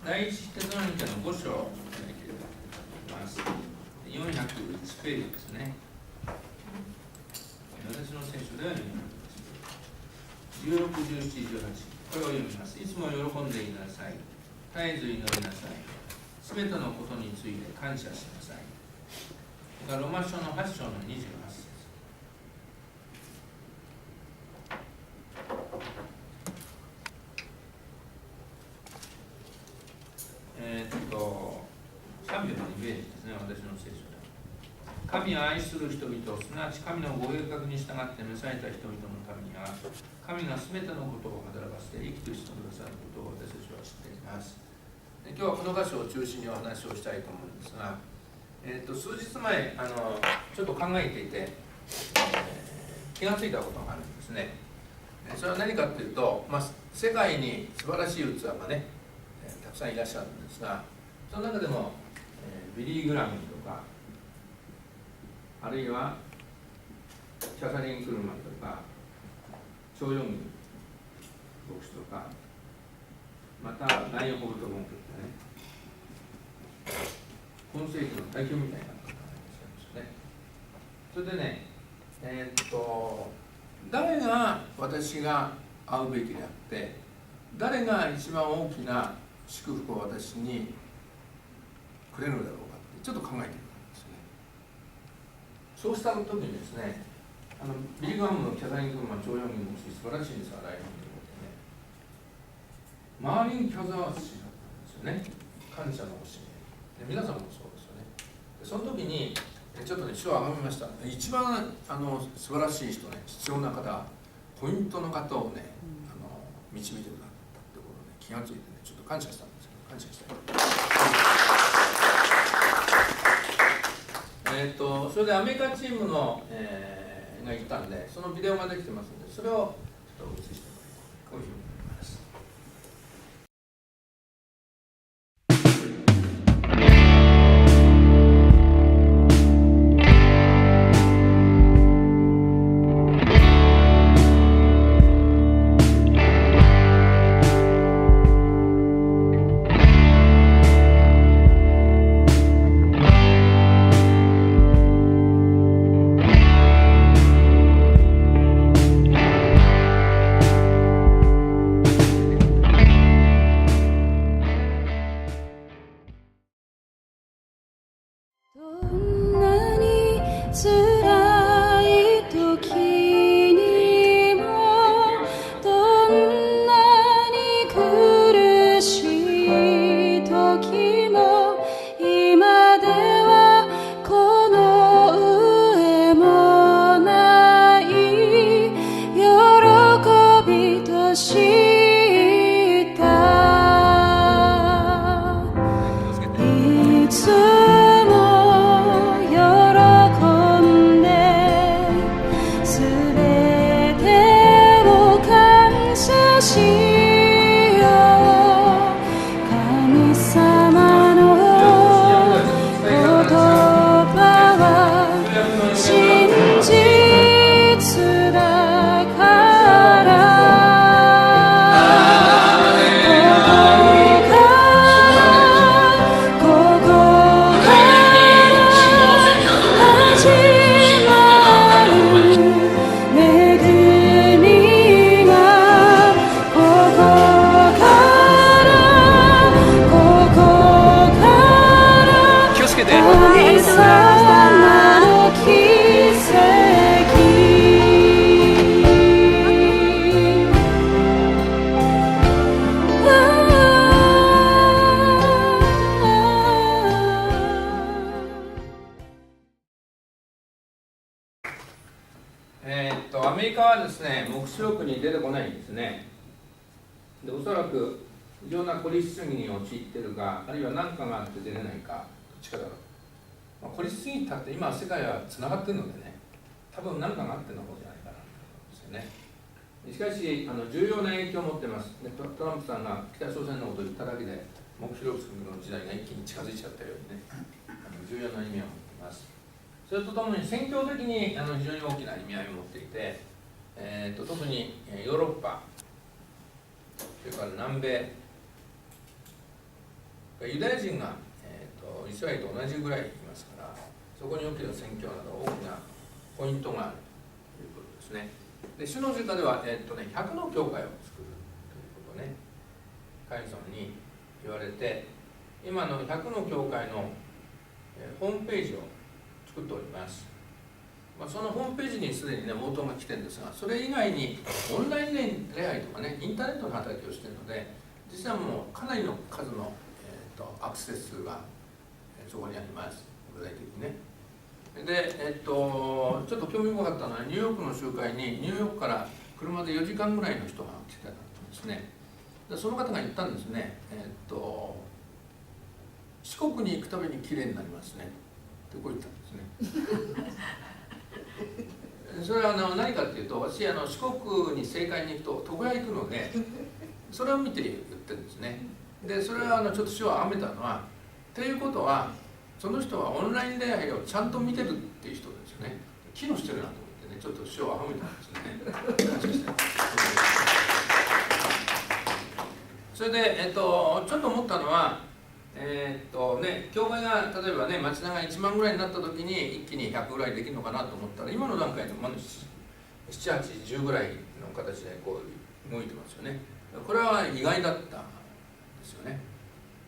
第一テサロニケの5章を開いていきます。401ページですね。私の聖書では401ページ。16、17、18。これを読みます。いつも喜んでいなさい。絶えず祈りなさい。すべてのことについて感謝しなさい。ローマ書の8章の28節。3秒の2ページですね、私の聖書で。神を愛する人々、すなわち神のご計画に従って召された人々のためには、神がすべてのことを働かせて生きとしてくださることを私たちは知っています。今日はこの箇所を中心にお話をしたいと思うんですが、数日前ちょっと考えていて、気がついたことがあるんですね。それは何かというと、世界に素晴らしい器がね、たくさんいらっしゃるんですが、その中でも、ビリー・グラムとか、あるいはキャサリン・クルマンとか、チョー・ヨンギ牧師とか、またライン・ホブト・モンクってね、今世紀の代表みたいな方がいらっしゃいますよね。それでね、誰が私が会うべきであって、誰が一番大きな祝福を私にくれるのだろうかってちょっと考えてみたんですね。そうした時にですね、ビリー・グラムのキャサリン・クルマン、チョー・ヨンギ牧師、素晴らしいんですが、ライオンということでね、マーリン・キャザー氏だったんですよね。感謝の教え。皆さんもそうですよね。その時にちょっとね、主を挙げました。一番素晴らしい人ね、必要な方、ポイントの方をね、導いてくださったってことをね、気がついてね、ちょっと感謝したんですけど、感謝したい。それでアメリカチームの、が行ったんで、そのビデオができてますので、それをちょっと映してもらいます。こういうふうに思います。アメリカはですね、黙示録に出てこないんですね。で、おそらく非常な孤立主義に陥っているか、あるいは何かがあって出れないか、どっちかだろう。孤立主義だって今世界はつながってるのでね、多分何かがあっての方じゃないかなと思うんですよね。しかし重要な影響を持ってます。でトランプさんが北朝鮮のことを言っただけで黙示録の時代が一気に近づいちゃったようにね、重要な意味を持っています。それとともに宣教的に非常に大きな意味合いを持っていて、特にヨーロッパ、それから南米、ユダヤ人が、イスラエルと同じぐらいいますから、そこにおける宣教など大きなポイントがあるということですね。で主の十字架では、100の教会を作るということをね、神様に言われて、今の100の教会の、ホームページを作っております。そのホームページにすでにね、応答が来てるんですが、それ以外にオンライン礼拝とかね、インターネットの働きをしているので、実はもうかなりの数の、アクセス数がそこにあります、具体的にね。で、ちょっと興味深かったのは、ニューヨークの集会に、ニューヨークから車で4時間ぐらいの人が来てたんですね。でその方が言ったんですね、四国に行くためにきれいになりますねってこう言ったんですね。それは何かっていうと、私四国に聖会に行くと床屋行くので、それを見て言ってるんですね。でそれはちょっと手話を編めたのは、ということはその人はオンライン礼拝をちゃんと見てるっていう人ですよね。機能してるなと思ってね、ちょっと手話を編めたんですね。感謝して。それで、ちょっと思ったのは、教会が例えばね、町田が1万ぐらいになった時に一気に100ぐらいできるのかなと思ったら、今の段階でまだ7、8、10ぐらいの形でこう動いてますよね。これは意外だったんですよね。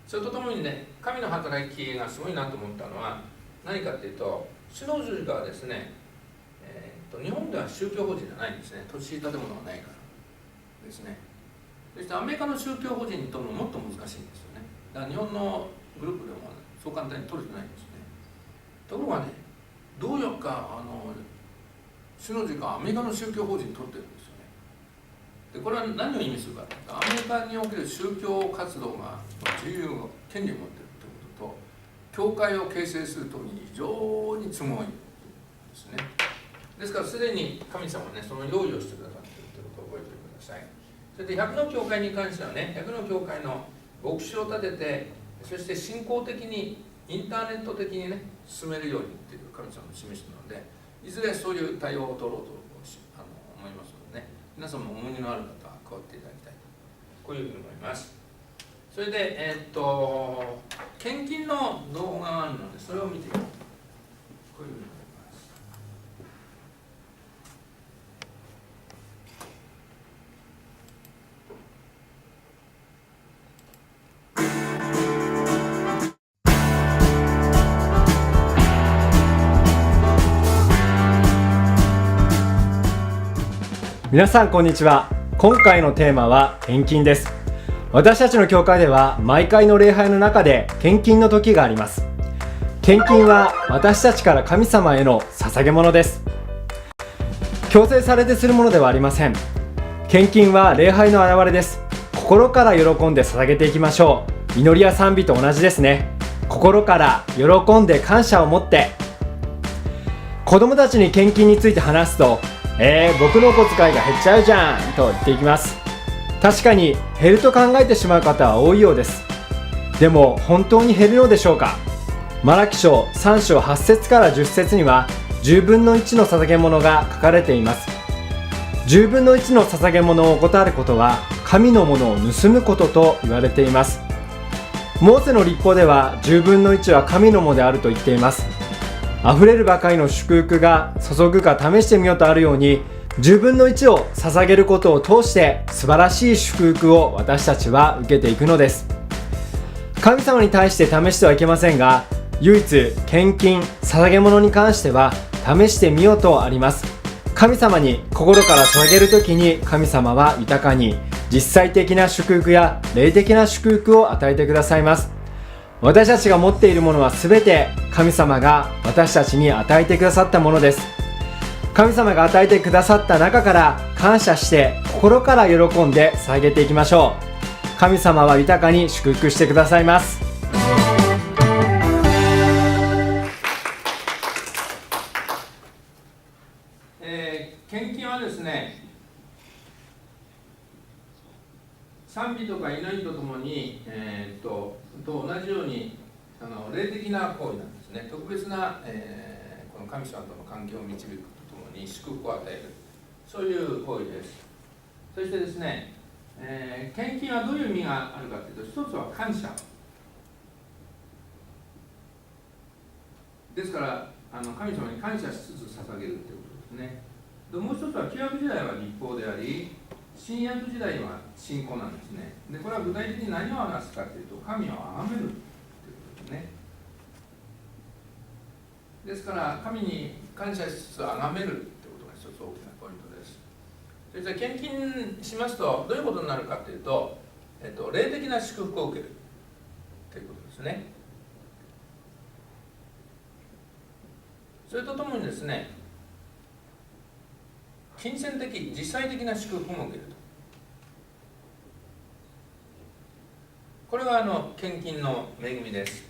それとともにね、神の働きがすごいなと思ったのは何かっていうと、主の十字架はですね、日本では宗教法人じゃないんですね。土地建物がないからですね。そしてアメリカの宗教法人にとるのももっと難しいんですよね。だから日本のグループでもそう簡単に取れてないんですね。ところがね、どうやか主の十字架はアメリカの宗教法人に取ってるんですよね。でこれは何を意味するかというと、アメリカにおける宗教活動が自由を権利を持っているということと、教会を形成するときに非常に都合がいいんですね。ですからすでに神様はね、その用意をしてくださっているということを覚えてください。それで100の教会に関してはね、100の教会の牧師を立てて、そして信仰的にインターネット的にね進めるようにっていう神様の示しなので、いずれそういう対応を取ろうと思いますのでね、皆さんも重荷のある方は加わっていただきたいと、こういうふうに思います。それで献金の動画があるので、それを見ていこういうふうに思います。皆さんこんにちは。今回のテーマは献金です。私たちの教会では毎回の礼拝の中で献金の時があります。献金は私たちから神様への捧げ物です。強制されてするものではありません。献金は礼拝の表れです。心から喜んで捧げていきましょう。祈りや賛美と同じですね。心から喜んで感謝を持って。子供たちに献金について話すと、僕のお小遣いが減っちゃうじゃんと言っていきます。確かに減ると考えてしまう方は多いようです。でも本当に減るのでしょうか。マラキ書3章8節から10節には10分の1の捧げ物が書かれています。10分の1の捧げ物を怠ることは神のものを盗むことと言われています。モーセの律法では10分の1は神のものであると言っています。溢れるばかりの祝福が注ぐか試してみようとあるように、10分の1を捧げることを通して素晴らしい祝福を私たちは受けていくのです。神様に対して試してはいけませんが、唯一献金捧げ物に関しては試してみようとあります。神様に心から捧げるときに、神様は豊かに実際的な祝福や霊的な祝福を与えてくださいます。私たちが持っているものはすべて神様が私たちに与えてくださったものです。神様が与えてくださった中から感謝して心から喜んで捧げていきましょう。神様は豊かに祝福してくださいます。献金はですね、賛美とか祈りとともに、と同じように霊的な行為なんですね。特別な、この神様との関係を導くとともに祝福を与える、そういう行為です。そしてですね、献金はどういう意味があるかというと、一つは感謝ですから神様に感謝しつつ捧げるということですね。でもう一つは旧約時代は律法であり、新約時代は信仰なんですね。でこれは具体的に何を表すかというと、神を崇めるということですね。ですから神に感謝しつつ崇めるということが一つ大きなポイントです。そして献金しますとどういうことになるかというと、霊的な祝福を受けるということですね。それとともにですね、金銭的、実際的な祝福も受けると。これが献金の恵みです。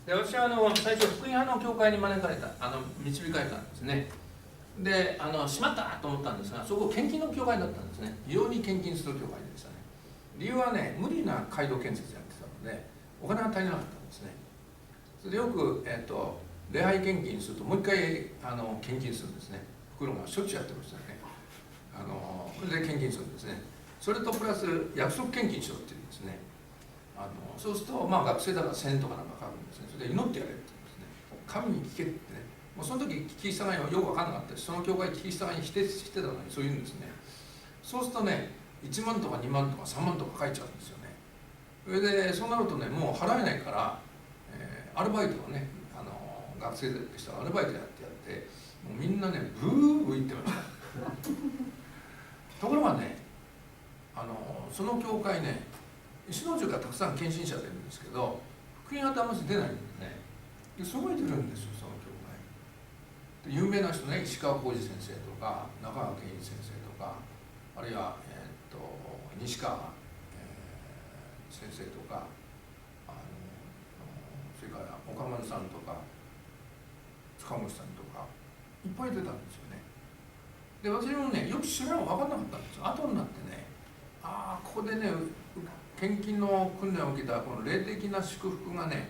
で私は最初福音派の教会に招かれた導かれたんですね。でしまったと思ったんですが、そこ献金の教会だったんですね。異様に献金する教会でしたね。理由はね、無理な街道建設やってたのでお金が足りなかったんですね。それでよく、礼拝献金するともう一回献金するんですね。袋がしょっちゅうやってましたね。それで献金するんですね。それとプラス約束献金しろっていうんですね。そうすると、学生だから1000円とかなんかかかるんですね。それで祈ってやれって言うんですね。神に聞けってね。もうその時聞き従いはよく分かんなかったし、その教会聞き従いに否定してたのにそういうんですね。そうするとね、1万とか2万とか3万とか書いちゃうんですよね。それでそうなるとね、もう払えないから、アルバイトをね、学生でしたらアルバイトやってもうみんなねブーブー言ってましたところがね、その教会ね、石之内からたくさん献身者出るんですけど、福音派ってあんまり出ないんですね。ですごい出るんですよ、その教会。有名な人ね、石川浩二先生とか中川健一先生とか、あるいは、西川、先生とか、それから岡丸さんとか塚越さんとかいっぱい出たんですよね。で私もね、よく知らん分かんなかったんですよ。後になってね、ここでね、献金の訓練を受けたこの霊的な祝福がね、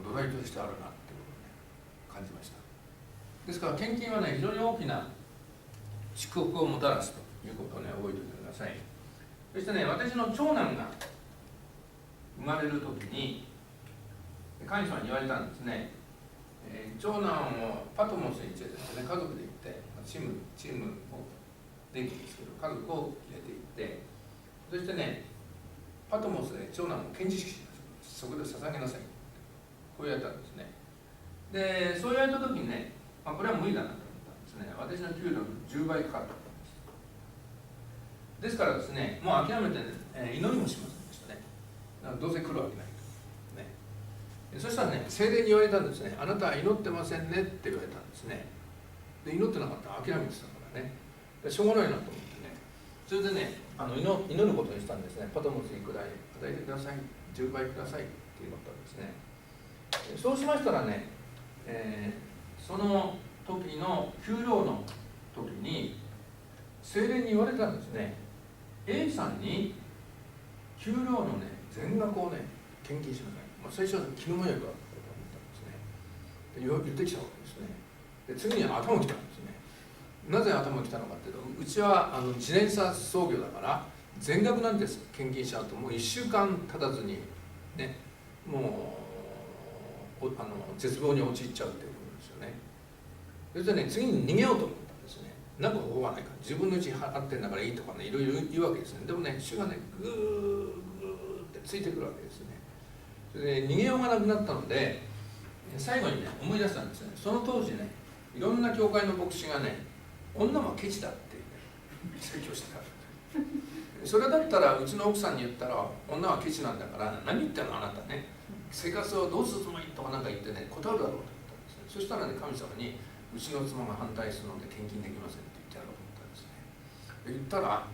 土台としてあるなっていうことをね、感じました。ですから献金はね、非常に大きな祝福をもたらすということをね、覚えておいてください。そしてね、私の長男が生まれる時に神様に言われたんですね。長男をパトモスに連れてですね、家族で行って、チームをできるんですけど、家族を入れて行って、そしてね、パトモスで長男を献辞式します。そこで捧げなさい。こう言われたんですね。で、そう言われた時にね、これは無理だなと思ったんですね。私の給料の10倍かかったんです。ですからですね、もう諦めて、祈りもしませんでしたね。だからどうせ来るわけないと、ね。そしたらね、聖霊に言われたんですね。あなたは祈ってませんねって言われたんですね。で、祈ってなかったら諦めてたからね。でしょうがないなと思ってね。それでね、祈ることにしたんですね。パトモスいくらい与えてください。10倍くださいって祈ったんですね。そうしましたらね、その時の給料の時に聖霊に言われたんですね。A さんに給料のね、全額をね、献金しなさい。最初は気の迷いかと思ったんですね。言ってきたわけですね。で次に頭きたんですね。なぜ頭きたのかというと、うちは自転車操業だから全額なんです。献金しちゃうともう1週間経たずにね、もう絶望に陥っちゃうっていうことですよね。それでね、次に逃げようと思ったんですね。なんか方法はないか、自分のうちに払ってんだからいいとかね、いろいろ言うわけですね。でもね、主がね、ぐーってついてくるわけですね。それで逃げようがなくなったので、最後にね、思い出したんですよね。その当時ね、いろんな教会の牧師がね、女はケチだって、ね、説教してた。それだったらうちの奥さんに言ったら、女はケチなんだから何言ってんのあなたね、生活をどうするつもりとかなんか言ってね、断るだろうと思ったんですね。そしたらね、神様にうちの妻が反対するので献金できませんって言ってやろうと思ったんですね。言ったら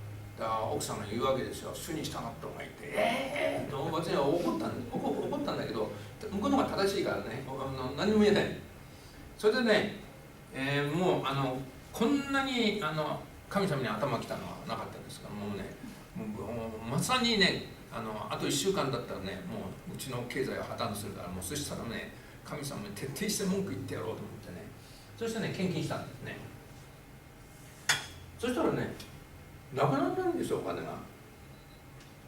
奥さんが言うわけですよ。主に従った方がいいって。と私は怒ったんだけど、向こうの方が正しいからね、何も言えない。それでね、もうこんなに神様に頭きたのはなかったんですが、もうね、まさにね、あと1週間だったらね、もううちの経済は破綻するから、もうそしたらね、神様に徹底して文句言ってやろうと思ってね、そしてね、献金したんですね。そしたらね、なくならないんですよ、お金が。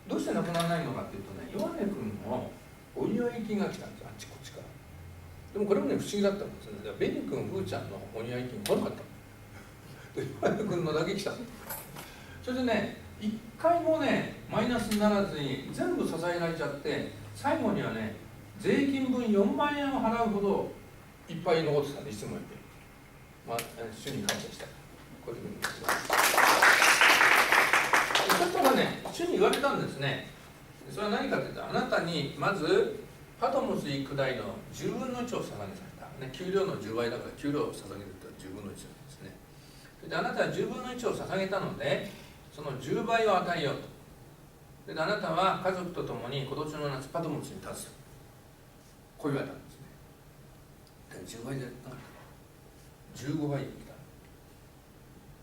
どうしてなくならないのかっていうとね、ヨハネ君のお祝い金が来たんですよ、あっちこっちから。でもこれもね不思議だったんですね。ベニ君、ふーちゃんのお見合い金来なかったで、ヨハネ君のだけ来た。それでね、一回もねマイナスにならずに全部支えられちゃって、最後にはね税金分4万円を払うほどいっぱい残ってたんで、いつもいて、主に感謝したい。こういうふうに言ってます。そしたらね、主に言われたんですね。それは何かというと、あなたにまずパトモス一区大の10分の1を捧げされた、給料の10倍だから給料を捧げると10分の1ですね。それであなたは10分の1を捧げたので、その10倍を与えようと。それであなたは家族と共に今年の夏パトモスに立つ。こう言われたんですね。10倍でなかった。15倍に来た。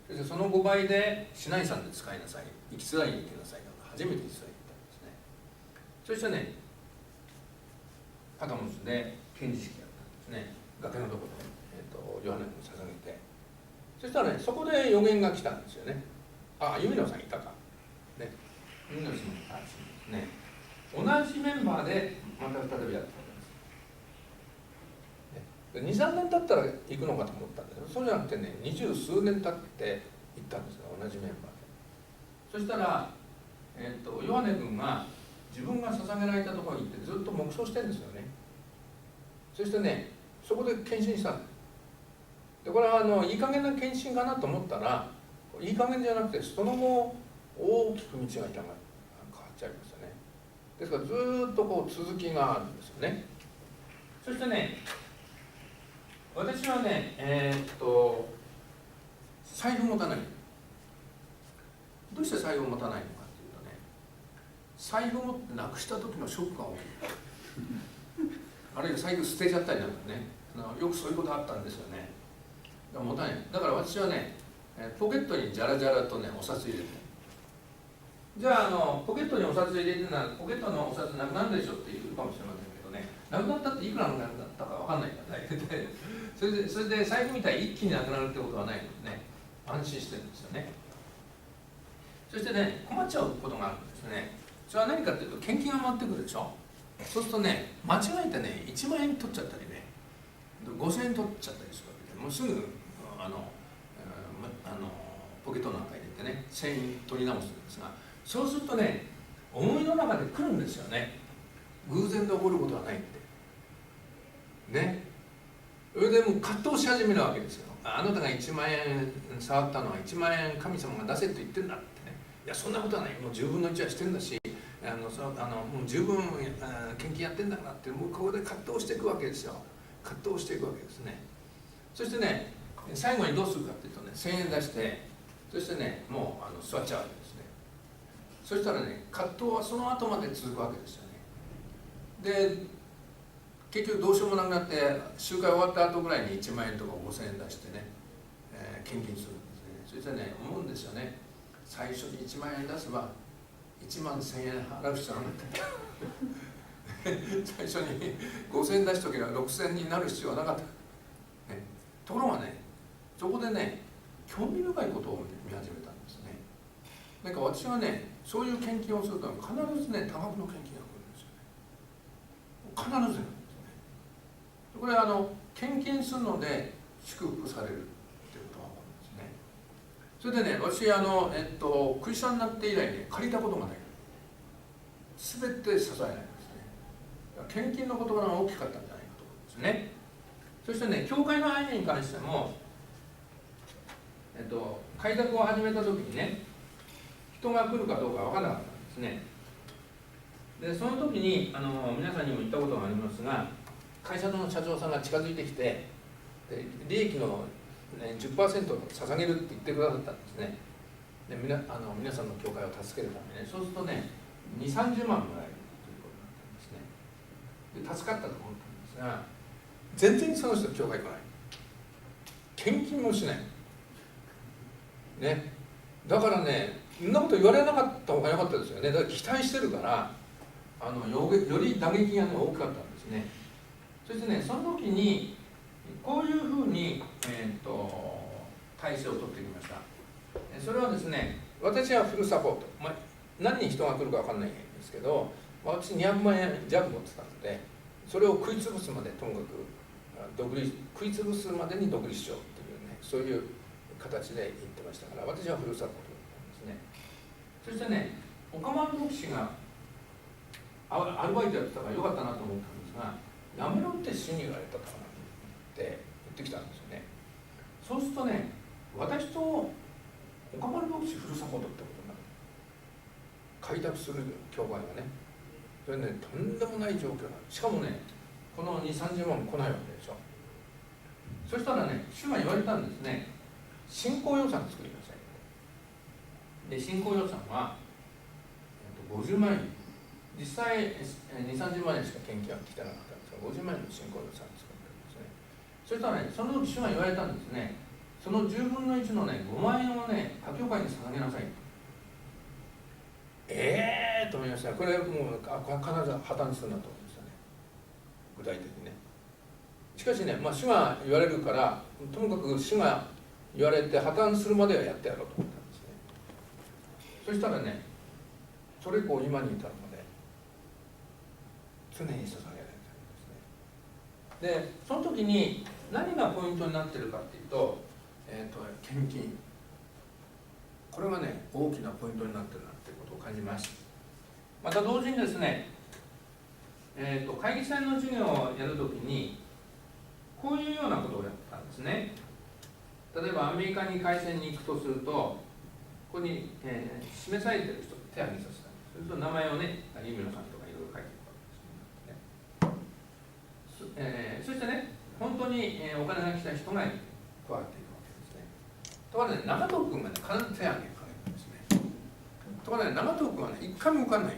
そしてその5倍で市内産で使いなさい。生きづらいに生きなさい。初めて実際言ったんですね。そしてね、パトモスで献辞式やったんですね。崖のところで、ヨハネに捧げて、そしたらね、そこで予言が来たんですよね。ユミノさんいたか。ね、ユミノさんもいたしですね。同じメンバーでまた再びやったんです。2、3年経ったら行くのかと思ったんですけど、そうじゃなくてね、20数年経って行ったんですよ、同じメンバーで。そしたら、ヨハネ君が自分が捧げられたところに行ってずっと黙想してるんですよね。そしてね、そこで献身したんです。でこれはいい加減な献身かなと思ったら、いい加減じゃなくてその後大きく道が変わっちゃいましたね。ですからずっとこう続きがあるんですよね。そしてね、私はね、財布持たない。どうして財布を持たないのかっていうとね、財布持ってなくした時のショックが大きいあるいは財布捨てちゃったりなんかね、よくそういうことあったんですよね。だから持たない。だから私はね、ポケットにジャラジャラとねお札入れて、じゃあポケットにお札入れてならポケットのお札なくなるでしょって言うかもしれませんけどね、なくなったっていくらなくなったか分かんないからねそれで財布みたいに一気になくなるってことはないのでね、安心してるんですよね。そしてね、困っちゃうことがあるんですね。それは何かというと、献金が回ってくるでしょ。そうするとね、間違えてね、1万円取っちゃったりね、5000円取っちゃったりするわけで、もうすぐポケットの中に入れてね、1000円取り直すんですが、そうするとね、思いの中で来るんですよね。偶然で起こることはないってね。それでもう葛藤し始めるわけですよ。あなたが1万円触ったのは1万円神様が出せと言ってるんだってね。いや、そんなことはない。もう10分の1はしてるんだし、もう十分献金やってんだからって、もうここで葛藤していくわけですよ。葛藤していくわけですね。そしてね、最後にどうするかっていうとね、1000円出して、そしてね、もう座っちゃうわけですね。そしたらね、葛藤はその後まで続くわけですよね。で、結局どうしようもなくなって、集会終わった後ぐらいに1万円とか5000円出してね、献金するんですね。そしてね、思うんですよね。最初に1万円出せば1万1000円払う必要なかった最初に5000円出しとけば6000円になる必要はなかった、ね、ところがね、そこでね、興味深いことを見始めたんですね。なんか私はね、そういう献金をすると必ずね、多額の献金が来るんですよね。必ずなんですね。これは献金するので祝福されるっていうことが分かるんですね。それでね、私クリスチャンになって以来ね、借りたことがない。すべて支えられますね。献金の言葉が大きかったんじゃないかと思うんですね。そしてね、教会の歩みに関しても、開拓を始めた時にね、人が来るかどうか分からなかったんですね。で、その時に皆さんにも言ったことがありますが、会社の社長さんが近づいてきて、で利益の、ね、10% 捧げるって言ってくださったんですね。で皆さんの教会を助けるためにね、そうするとね、2、30万もらえるということになったんですね。で、助かったと思ったんですが、全然その人教会来ない。献金もしない。ね。だからね、そんなこと言われなかった方が良かったですよね。だから期待してるから、より打撃が、ね、大きかったんですね。そしてね、その時にこういうふうに、体制を取ってきました。それはですね、私はフルサポート、何人人が来るか分かんないんですけど、私200万円弱持ってたので、それを食い潰すまでともかく食いつぶすまでに独立しようっていうね、そういう形で言ってましたから、私はふるさとなんですね。そしてね、岡丸牧師がアルバイトやってたからよかったなと思ったんですが、やめろって主に言われたからって言ってきたんですよね。そうするとね、私と岡丸牧師ふるさとってことになる。開拓する教会がね、それね、とんでもない状況なんです。しかもね、この2、30万来ないわけでしょ。そしたらね、主が言われたんですね、信仰予算作りなさい。で、信仰予算は50万円、実際2、30万円しか献金は来てなかったんですが、50万円の信仰予算を作ったんですね。そしたらね、その時主が言われたんですね、その10分の1のね、5万円をね、他教会に捧げなさいと。と思いました。これもう必ず破綻するなと思いましたね、具体的にね。しかしね、主が言われるから、ともかく主が言われて破綻するまではやってやろうと思ったんですね。そしたらね、それ以降今に至るまで常に捧げられてるんですね。で、その時に何がポイントになってるかっていうと、献金、これがね、大きなポイントになってるなっていうことを感じます。また同時にですね、会議祭の授業をやるときにこういうようなことをやったんですね。例えばアメリカに会見に行くとすると、ここに、示されている人に手を挙げさせたんです。それと名前をね、有名さんとかいろいろ書いていくわけですね。そしてね、本当に、お金が来た人が加わっていくわけですね。ところでね、長藤君がね、必ず手を挙げるんですね。ところでね、長藤君はね、一回も受かんない。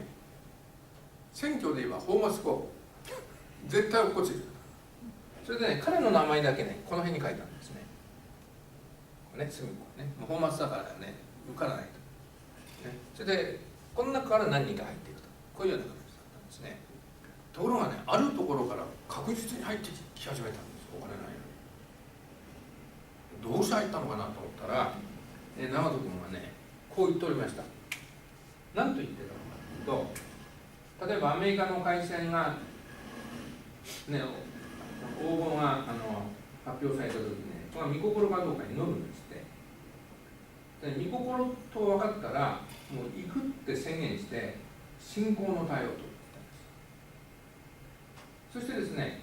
選挙で言えばホーマスコー絶対落っこちる。それでね、彼の名前だけね、この辺に書いたんですね。ね、隅っこね、ホーマスだからね、受からないと。ね、それで、この中から何人か入っていくと。こういうような形だったんですね。ところがね、あるところから確実に入ってき始めたんです、お金ないのに。どうして入ったのかなと思ったら、長門君はね、こう言っておりました。何と言ってたのかというと、例えばアメリカの会見が、ね、応募が発表されたときにね、御心かどうかに乗るんですって。で、御心と分かったら、もう行くって宣言して、信仰の対応と言ったんです。そしてですね、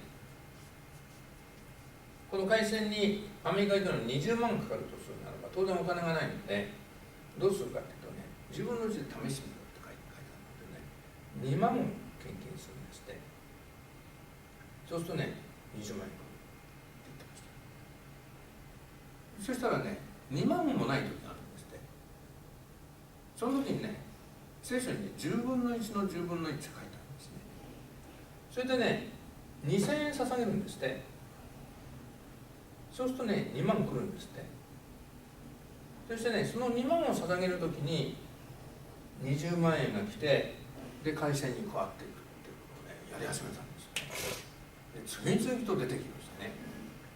この会見にアメリカ行くのに20万かかるとするならば、当然お金がないので、どうするかというとね、自分のうちで試してみろって書いてあるのでね、2万献金するんですって。そうするとね、20万円って言ってました。そしたらね、2万もない時があるんですって。その時にね、聖書にね、10分の1の10分の1って書いてあるんですね。それでね、2000円捧げるんですって。そうするとね、2万来るんですって。そしてね、その2万を捧げる時に20万円が来て、で会社に加わっていくっていうことをね、やり始めたんですよ。で、次々と出てきましたね。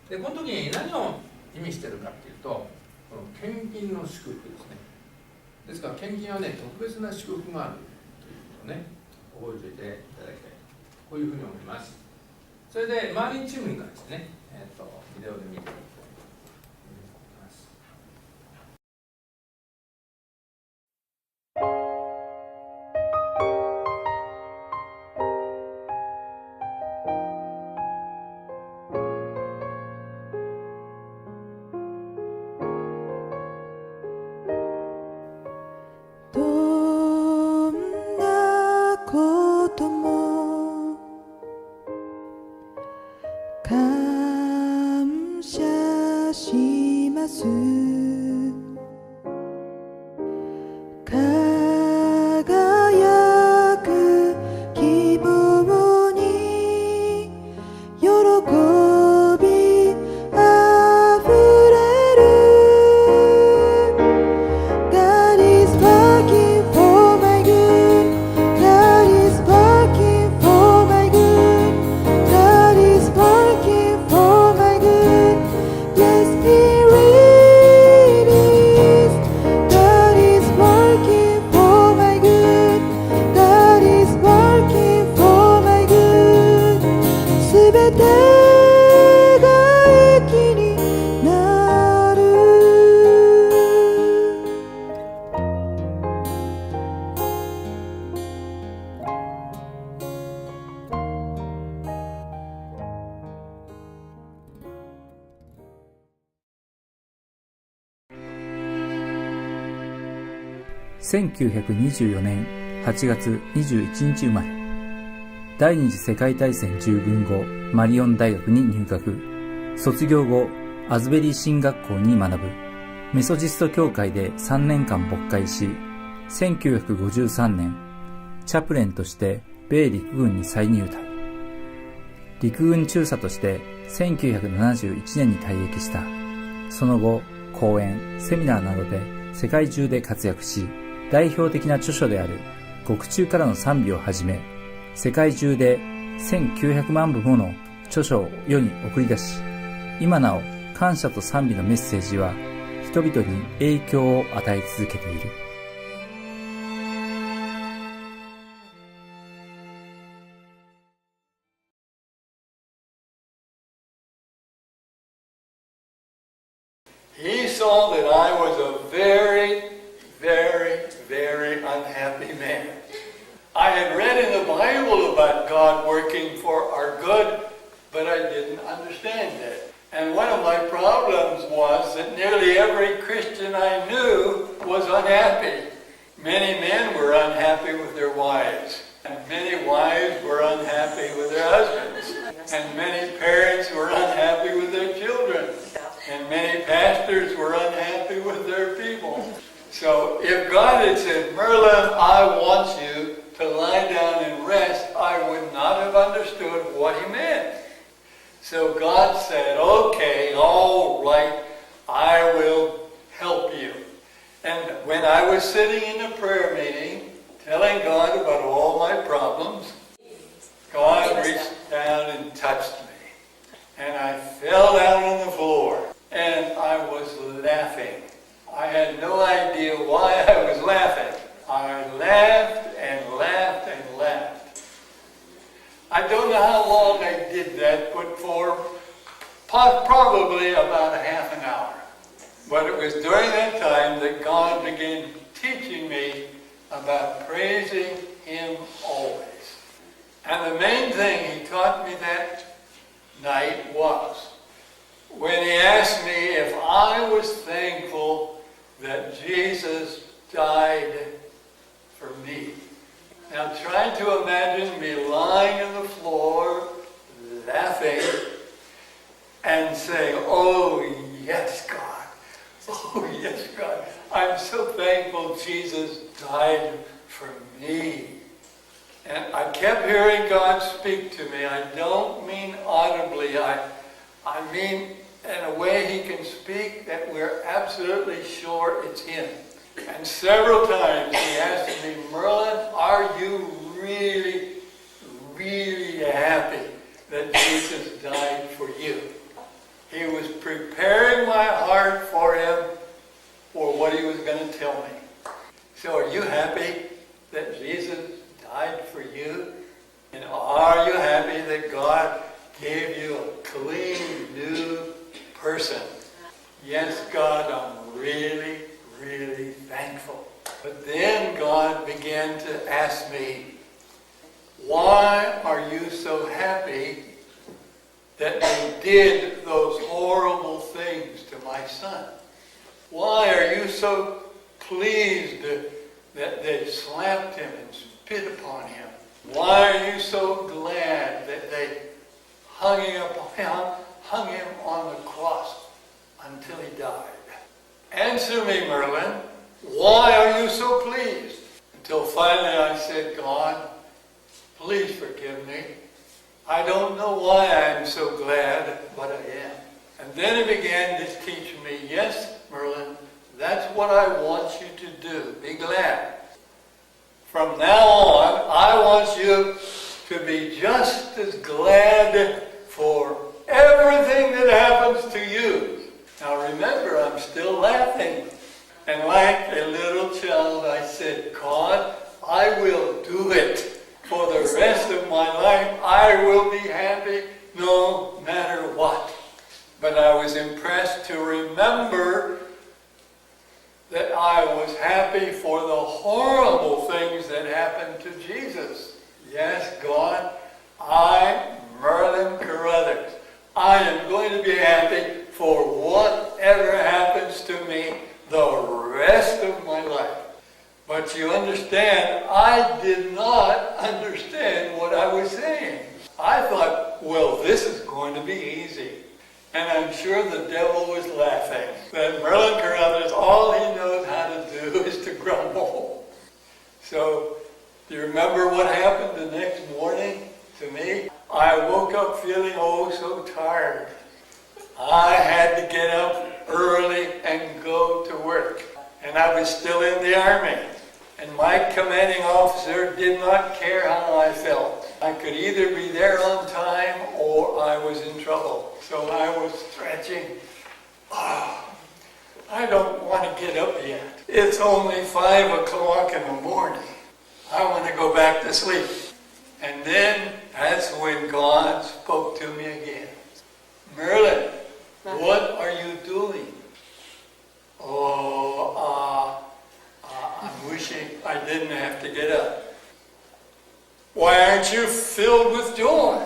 で、この時に何を意味してるかっていうと、この献金の祝福ですね。ですから献金はね、特別な祝福があるということをね、覚えておいていただきたい、こういうふうに思います。それで周りにチームに関してね、ビデオで見ていきたいと思います。どんなことも感謝します。輝く希望に喜びあふれる。God is working for my good. God is working for my good. God is working for my good. Yes, He will. 1924年8月21日生まれ。第二次世界大戦従軍後、マリオン大学に入学。卒業後、アズベリー神学校に学ぶ。メソジスト教会で3年間牧会し、1953年、チャプレンとして米陸軍に再入隊。陸軍中佐として1971年に退役した。その後、講演、セミナーなどで世界中で活躍し、代表的な著書である獄中からの賛美をはじめ、世界中で1900万部もの著書を世に送り出し、今なお感謝と賛美のメッセージは人々に影響を与え続けている。He saw that I was a very, very, very unhappy man. I had read in the Bible about God working for our good, but I didn't understand it. And one of my problems was that nearly every Christian I knew was unhappy. Many men were unhappy with their wives, and many wives were unhappy with their husbands, and many parents were unhappy with their children. And many pastors were unhappy with their people. So if God had said, Merlin, I want you to lie down and rest, I would not have understood what he meant. So God said, okay, all right, I will help you. And when I was sitting in a prayer meeting, telling God about all my problems, God reached down and touched me. And I fell down on the floor. And I was laughing. I had no idea why I was laughing. I laughed and laughed and laughed. I don't know how long I did that, but for probably about a half an hour. But it was during that time that God began teaching me about praising Him always. And the main thing He taught me that night was when He asked me if I was thankful that Jesus died for me. Now try to imagine me lying on the floor, laughing, and saying, oh yes, God. Oh yes, God. I'm so thankful Jesus died for me. And I kept hearing God speak to me. I don't mean audibly. I mean in a way He can speak that we're absolutely sure it's Him. And several times He asked me, Merlin, are you really, really happy that Jesus died for you? He was preparing my heart for Him, for what He was going to tell me. So are you happy that Jesus died for you? And are you happy that God gave you a clean, new person? Yes, God, I'm really, really thankful. But then God began to ask me, why are you so happy that they did those horrible things to my son? Why are you so pleased that they slapped him and spit upon him? Why are you so glad that they hung him on the cross until he died? Answer me, Merlin. Why are you so pleased? Until finally I said, God, please forgive me. I don't know why I'm so glad, but I am. And then he began to teach me, yes, Merlin, that's what I want you to do. Be glad. From now on, I want you to be just as glad for everything that happens to you. Now remember, I'm still laughing. And like a little child, I said, God, I will do it. For the rest of my life, I will be happy no matter what. But I was impressed to remember that I was happy for the horrible things that happened to Jesus. Yes, God, I, Merlin Carruthers, I am going to be happy for whatever happens to me the rest of my life. But understand what I was saying. I thought, well, this is going to be easy. And I'm sure the devil was laughing. That Merlin Carruthers, all he knows how to do is to grumble. So, do you remember what happened the next morning to me? I woke up feeling so tired. I had to get up early and go to work. And I was still in the Army. And my commanding officer did not care how I felt. I could either be there on time or I was in trouble. So I was stretching. I don't want to get up yet. It's only 5 o'clock in the morning. I want to go back to sleep. And then that's when God spoke to me again. Merlin, what are you doing? I'm wishing I didn't have to get up. Why aren't you filled with joy?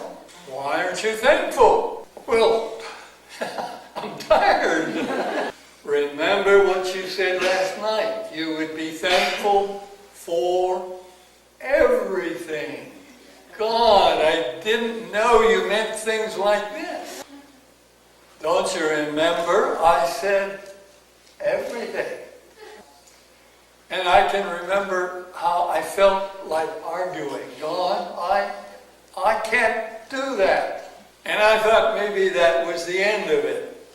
Why aren't you thankful? Well, I'm tired. Remember what you said last night. You would be thankful for everything. God, I didn't know you meant things like this. Don't you remember? I said everything. And I can remember how I felt like arguing. God, I can't do that. And I thought maybe that was the end of it.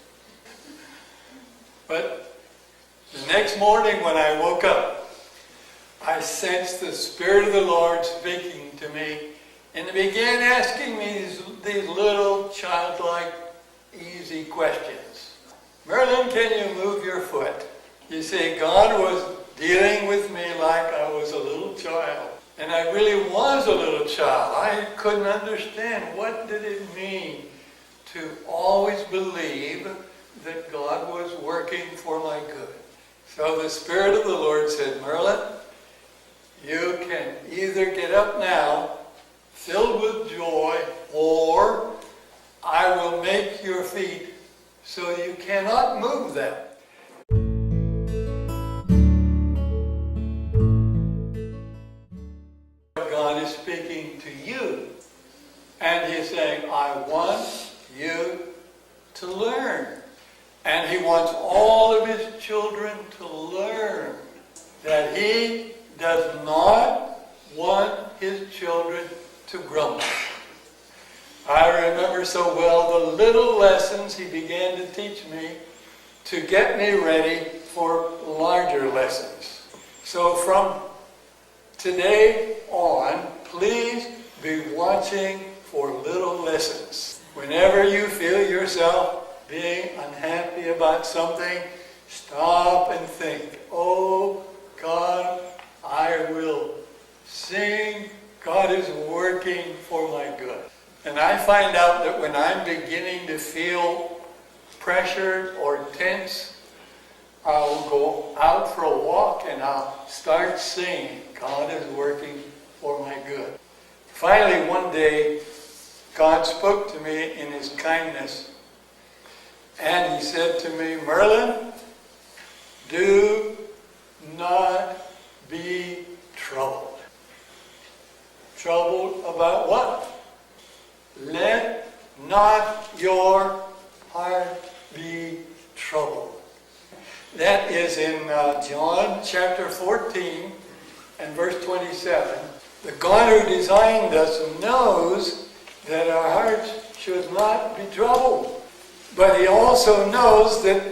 But the next morning when I woke up, I sensed the Spirit of the Lord speaking to me, and He began asking me these little childlike, easy questions. Merlin, can you move your foot? You see, God was dealing with me like I was a little child. And I really was a little child. I couldn't understand what did it mean to always believe that God was working for my good. So the Spirit of the Lord said, Merlin, you can either get up now, filled with joy, or I will make your feet so you cannot move them. God is speaking to you, and He's saying, I want you to learn. And He wants all of His children to learn that He does not want His children to grumble. I remember so well the little lessons He began to teach me to get me ready for larger lessons. So from today on, please be watching for little lessons. Whenever you feel yourself being unhappy about something, stop and think, oh God, I will sing. God is working for my good. And I find out that when I'm beginning to feel pressured or tense, I'll go out for a walk and I'll start singing, God is working for my good. Finally, one day, God spoke to me in His kindness, and He said to me, Merlin, do not be troubled. Troubled about what? Let not your heart be troubled. That is in John chapter 14 and verse 27. The God who designed us knows that our hearts should not be troubled. But He also knows that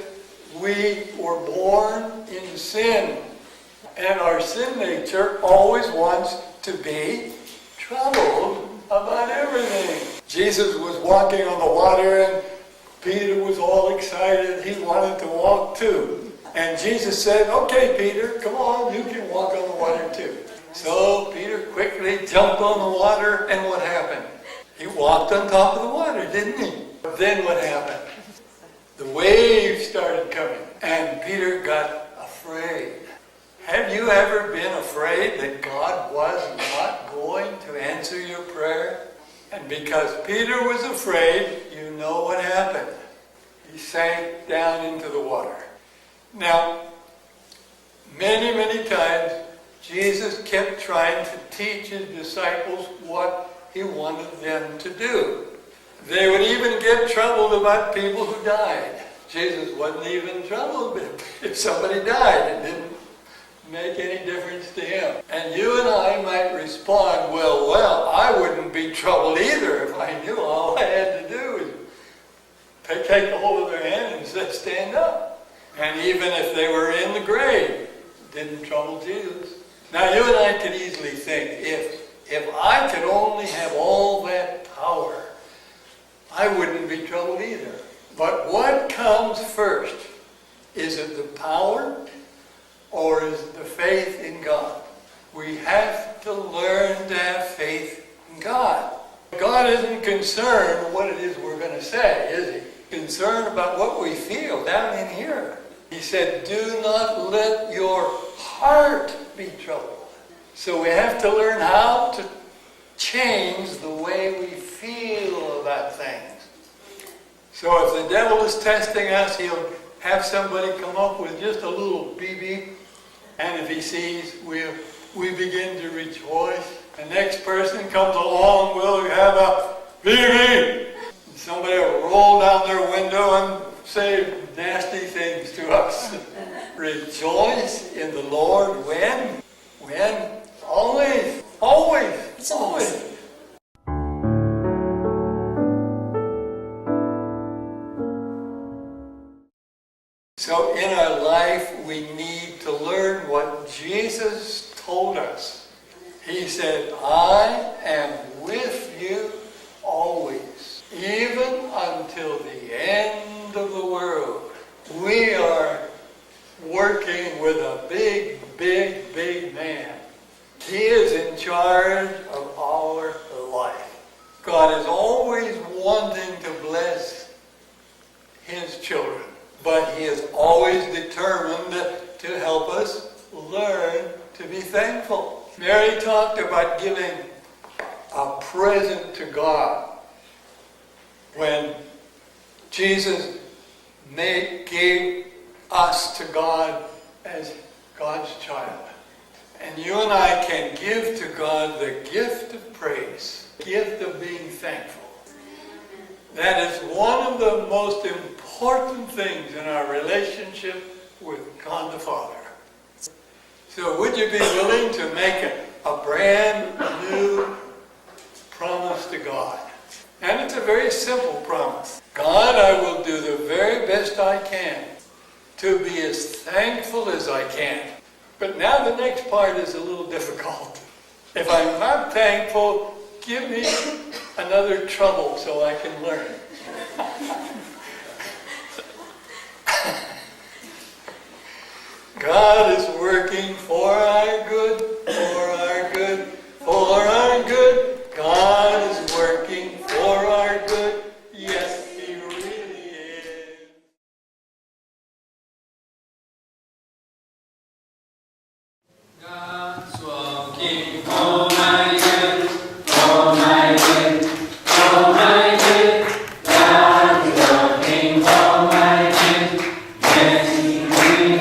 we were born in sin. And our sin nature always wants to be troubled about everything. Jesus was walking on the water and Peter was all excited. He wanted to walk too. And Jesus said, okay, Peter, come on, you can walk on the water too. So Peter quickly jumped on the water, and what happened? He walked on top of the water, didn't he? Then what happened? The waves started coming, and Peter got afraid. Have you ever been afraid that God was not going to answer your prayer? And because Peter was afraid, you know what happened. He sank down into the water. Now, many, many times Jesus kept trying to teach his disciples what he wanted them to do. They would even get troubled about people who died. Jesus wasn't even troubled if somebody died. It didn't make any difference to him. And you and I might respond, well, I wouldn't be troubled either if I knew all I had to do was take hold of their hand and say, stand up. And even if they were in the grave, it didn't trouble Jesus. Now you and I could easily think, if I could only have all that power, I wouldn't be troubled either. But what comes first? Is it the power or is it the faith in God? We have to learn to have faith in God. God isn't concerned what it is we're going to say, is he? Concerned about what we feel down in here. He said, do not let your heart be troubled. So we have to learn how to change the way we feel about things. So if the devil is testing us, he'll have somebody come up with just a little BB, and if he sees we begin to rejoice. The next person comes along, we'll have a BB. Somebody will roll down their window and say nasty things to us. Rejoice in the Lord when? Always. So in our life, we need to learn what Jesus told us. He said, I am with you always, even until the end of the world. We are working with a big man. He is in charge of our life. God is always wanting to bless his children, but he is always determined to help us learn to be thankful. Mary talked about giving a present to God. When Jesus gave us to God as God's child. And you and I can give to God the gift of praise, the gift of being thankful. That is one of the most important things in our relationship with God the Father. So would you be willing to make a brand new promise to God? And it's a very simple promise. God, I will do the very best I can to be as thankful as I can. But now the next part is a little difficult. If I'm not thankful, give me another trouble so I can learn. God is working for our good, for our good, for our good. God is working for our good. Yes, he really is. God's working for my good, for my good, for my good. God is working for my good. Yes, he really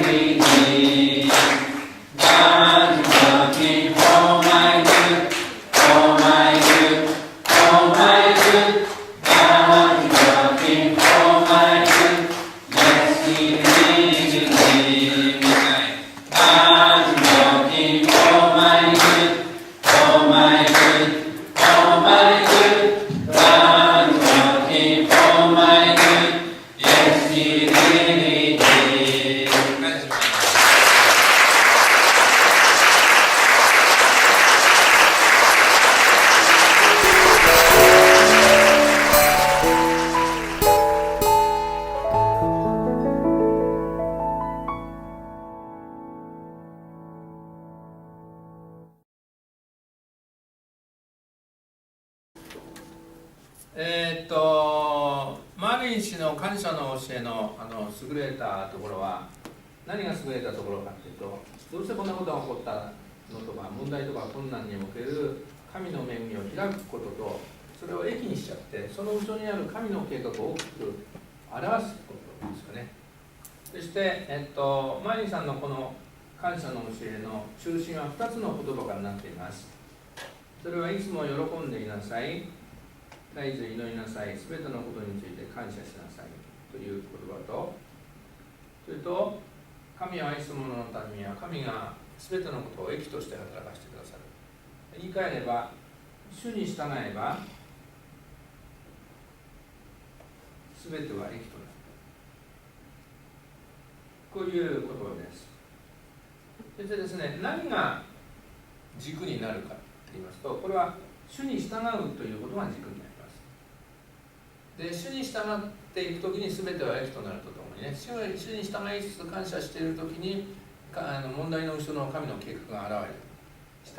is. God is working for my good, for my good, for my good. God is working for my good. Yes, he really is. God is working for my good, for my good, for my good. God is working for my good. Yes, he really is.マリン氏の感謝の教えの優れたところは何が優れたところかというと、どうしてこんなことが起こったのとか問題とか困難における神の恵みを開くことと、それを益にしちゃってその後ろにある神の計画を大きく表すことですよね。そして、マリンさんのこの感謝の教えの中心は2つの言葉からなっています。それはいつも喜んでいなさい、絶えず祈りなさい、すべてのことについて感謝しなさいという言葉と、それと神を愛する者のためには神がすべてのことを益として働かせてくださる。言い換えれば、主に従えばすべては益となる。こういう言葉です。そしてですね、何が軸になるかと言いますと、これは主に従うということが軸になります。で、主に従っていくときに全ては益となるとともにね、主に従いつつ感謝しているときに問題の後ろの神の計画が現れる。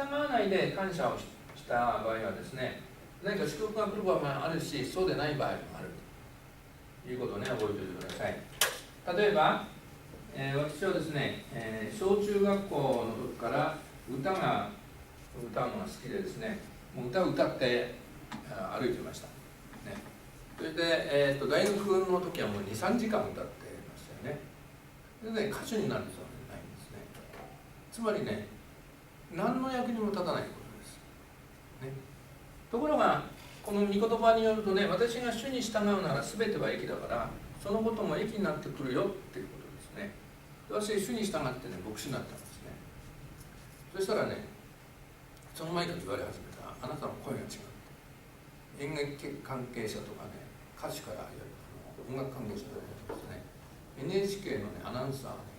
従わないで感謝をした場合はですね、何か祝福が来る場合もあるし、そうでない場合もあるということをね、覚えておいてください。例えば、私はですね、小中学校の時から歌うのが好きでですね、もう歌を歌って歩いてました、ね、それで、大学の時はもう 2,3 時間歌ってましたよね。でね、歌手になるそうじゃないんですね。つまりね、何の役にも立たないことです、ね、ところがこの御言葉によるとね、私が主に従うなら全ては益だから、そのことも益になってくるよっていうことですね。私、主に従ってね、牧師になったんですね。そしたらね、その前から言われ始めた。あなたの声が違う。演劇関係者とかね、歌手から音楽関係者とかですね、NHK の、ね、アナウンサーがね、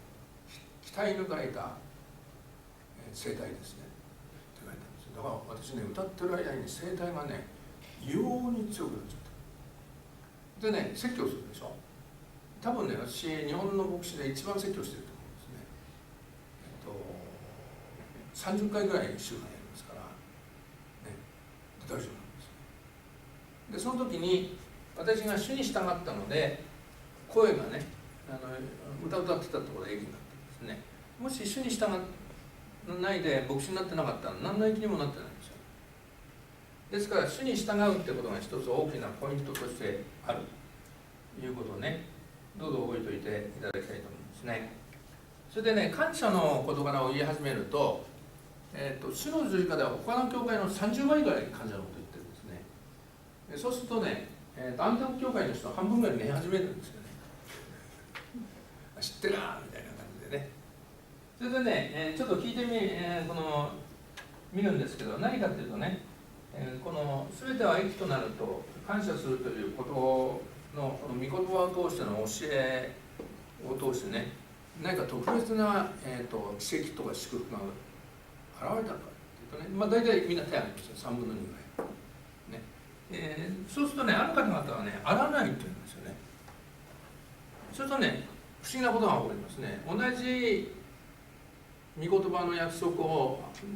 鍛え抜かれた声帯ですねって言われたんです。だから私ね、歌ってる間に声帯がね、異様に強くなっちゃった。でね、説教するでしょ。多分ね、私、日本の牧師で一番説教してると思うんですね。30回ぐらい週間やりますから、ね、大丈夫なんです。で、その時に私が主に従ったので、声がね、歌ってたところで益になったんですね。もし主に従ないで牧師になってなかったら何の益にもなってないんですよ。ですから主に従うってことが一つ大きなポイントとしてあるということをね、どうぞ覚えておいていただきたいと思うんですね。それでね、感謝の事柄を言い始めると、主の十字架では他の教会の30倍ぐらい感謝のことを言ってるんですね。でそうするとね、アンテオ教会の人は半分ぐらい寝始めるんですよね。知ってるなみたいな感じでね。それでね、ちょっと聞いて見るんですけど、何かっていうとね、この全ては益となると感謝するということのこの御言葉を通しての教えを通してね、何か特別な、奇跡とか祝福が現れたのかっていうとね、大体みんな手を挙げますよ、3分の2ぐらい、ね。そうするとね、ある方々はね、あらないって言うんですよね。そうするとね、不思議なことが起こりますね。同じ御言葉の約束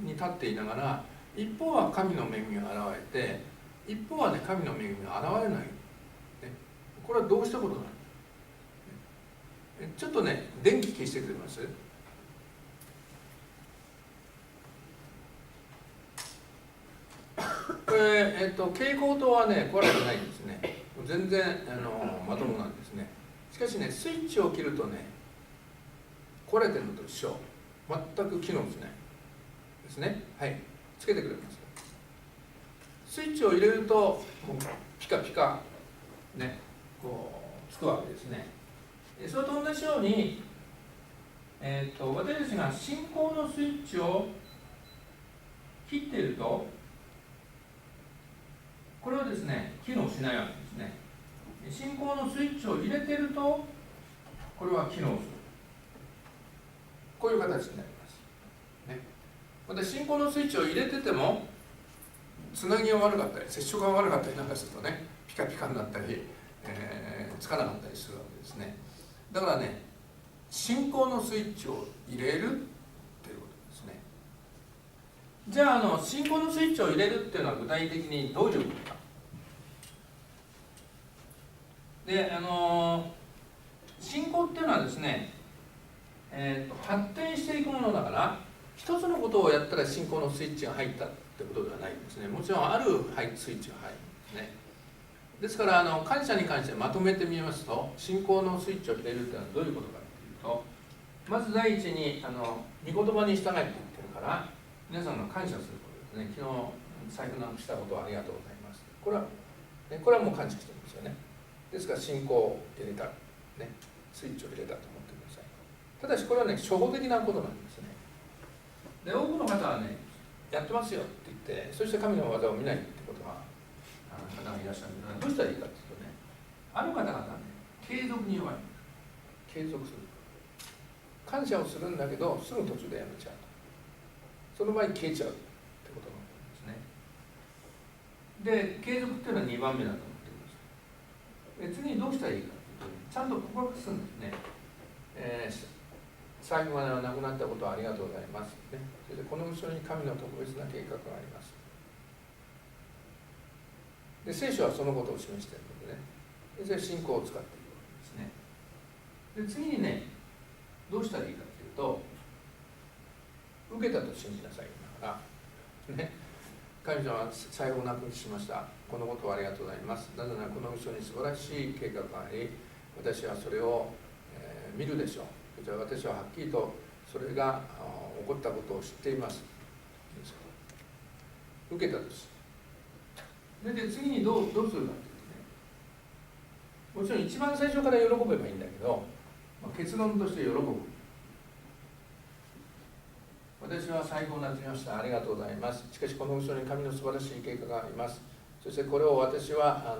に立っていながら、一方は神の恵みが現れて、一方はね、神の恵みが現れない、ね。これはどうしたことなの？ちょっとね、電気消してくれます？これ、蛍光灯はね、壊れてないんですね。全然まともなんですね。しかしね、スイッチを切るとね、壊れてるのと一緒。全く機能しないですね。はい、つけてくれます。スイッチを入れると、もうピカピカ、ね、こうつくわけですね。それと同じように、私たちが信仰のスイッチを切っていると、これはですね、機能しないわけですね。信仰のスイッチを入れていると、これは機能する。こういう形になります。ね、また信仰のスイッチを入れてても、つなぎが悪かったり、接触が悪かったりなんかするとね、ピカピカになったり、つかなかったりするわけですね。だからね、信仰のスイッチを入れるっていうことですね。じゃあ、信仰のスイッチを入れるっていうのは具体的にどういうことか。で、信仰っていうのはですね、発展していくものだから、一つのことをやったら信仰のスイッチが入ったってことではないんですね。もちろんあるスイッチが入るんですね。ですから感謝に関してまとめてみますと、信仰のスイッチを入れるというのはどういうことかというと、まず第一に御言葉に従えって言ってるから皆さんが感謝することですね。昨日財布なくしたことをありがとうございます。これはもう感謝してるんですよね。ですから信仰を入れた、ね、スイッチを入れたと思ってください。ただしこれはね初歩的なことなんですね。で多くの方はねやってますよって言ってそして神の技を見ないってことが方がいらっしゃるのでどうしたらいいかっていうとねある方々はね継続に弱い。継続する感謝をするんだけどすぐ途中でやめちゃうとその場合消えちゃうってことなんですね。で継続っていうのは2番目だと思ってください。次にどうしたらいいかというと、ね、ちゃんと告白するんですね。最後までは亡くなったことはありがとうございます、ね、それでこの後ろに神の特別な計画があります。で聖書はそのことを示しているのでねそれ信仰を使っているわけですね。で次にねどうしたらいいかというと受けたと信じなさいだからね神様は最後をなくしました。このことをありがとうございます。なぜならこの後ろに素晴らしい計画があり私はそれを、見るでしょう。じゃあ私ははっきりとそれが起こったことを知っています。受けたとしで次にどうするかというとねもちろん一番最初から喜べばいいんだけど、結論として喜ぶ。私は最高になってきました。ありがとうございます。しかしこの後ろに神の素晴らしい計画があります。そしてこれを私は